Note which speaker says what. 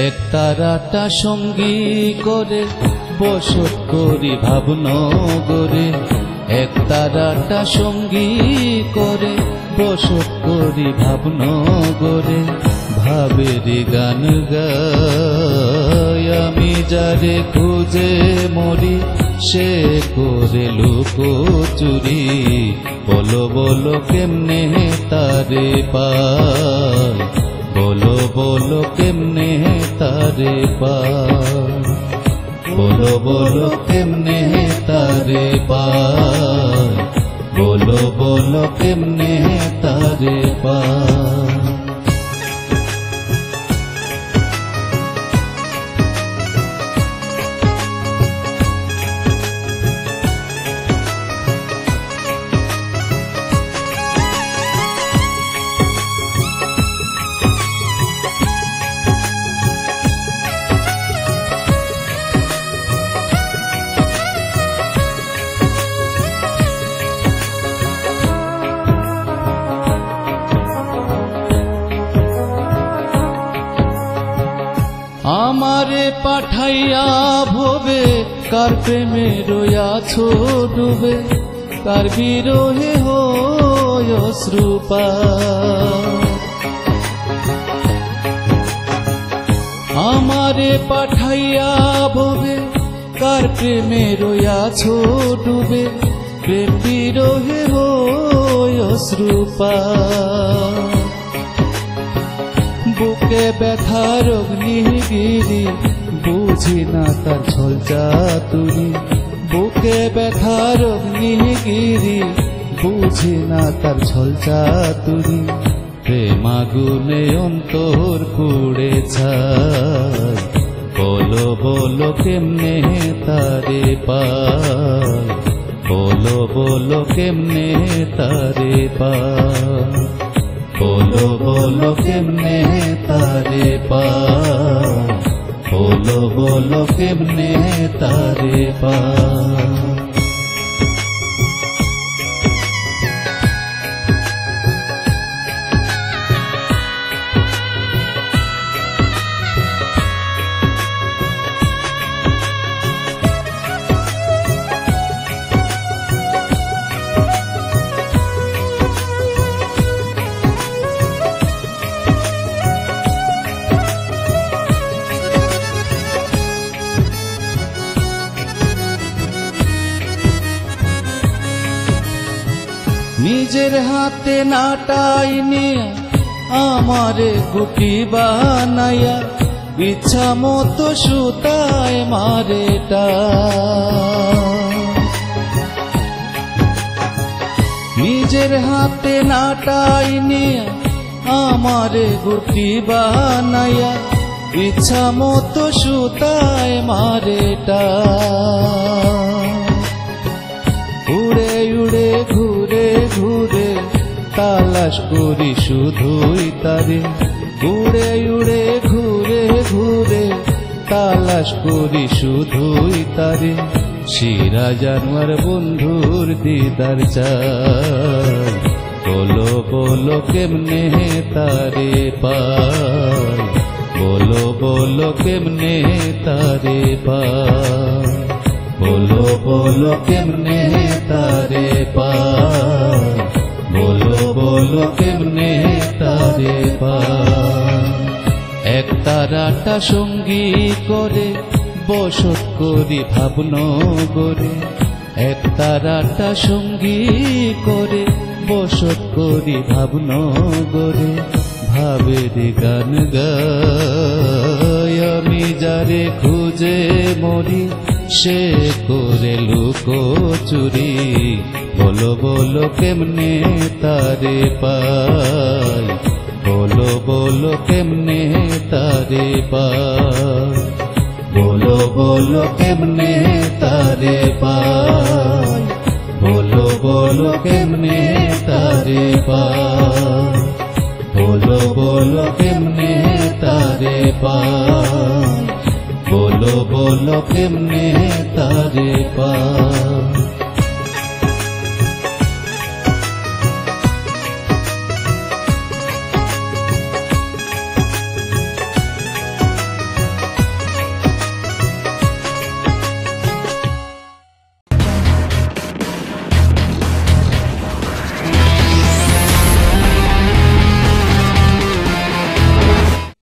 Speaker 1: এক তারাটা সঙ্গী করে বসত করি ভাবনগরে, এক তারাটা সঙ্গী করে বসত করি ভাবনগরে। ভাবের গান গাই আমি যারে খুঁজে মরি, সে করে লুকোচুরি। বলো বলো কেমনে তারে পাই, বলো বলো কেমনে তারে পাই, বলো বলো কেমনে তারে পাই, বলো বলো কেমনে তারে পাই। আমারে পাঠাইয়া ভবে কার প্রেমে রয়াছো ডুবে, কার বিরহে হয় অশ্রুপাত। আমারে পাঠাইয়া ভবে কার প্রেমে রয়াছো ডুবে, প্রেম বিরহে হয় অশ্রুপাত। বুকে ব্যথার অগ্নিগিরি বুঝি না তার ছল চাতুরি, বুকে ব্যথার অগ্নিগিরি বুঝি না তার ছল চাতুরি। প্রেম আগুনে অন্তর পুড়ে ছাই, বলো বলো কেমনে তারে পাই, বলো বলো কেমনে তারে পাই, বলো বলো কেমনে তারে পাই, বলো বলো কেমনে তারে পাই। নিজের হাতে নাটাই নিয়া আমারে গুটি বানাইয়া, ইচ্ছা মতো সুতায় মারে টান। নিজের হাতে নাটাই নিয়া আমারে গুটি বানাইয়া, ইচ্ছা মতো সুতায় মারে টান। উড়ে উড়ে ঘুরে ঘুরে তালাশ করি শুধুই তারে, উড়ে উড়ে ঘুরে ঘুরে তালাশ করি শুধুই তারে। শিরা জানোয়ার বন্ধুর দিদার চাই, বলো বলো কেমনে তারে পাই, বলো বলো কেমনে তারে পাই, বলো বলো কেমনে তারে পাই, বলো বলো কেমনে তারে পাই। এক তারাটা সঙ্গী করে বসত করি ভাবনগরে, এক তারাটা সঙ্গী করে বসত করি ভাবনগরে। ভাবের গান গাই আমি যারে খুঁজে মরি, সে করে লুকোচুরি। বলো বলো কেমনে তারে পাই, বলো বলো কেমনে তারে পাই, বলো বলো কেমনে তারে পাই, বলো বলো কেমনে তারে পাই, বলো বলো কেমনে তারে পাই, বলো বলো কেমনে তারে পাই।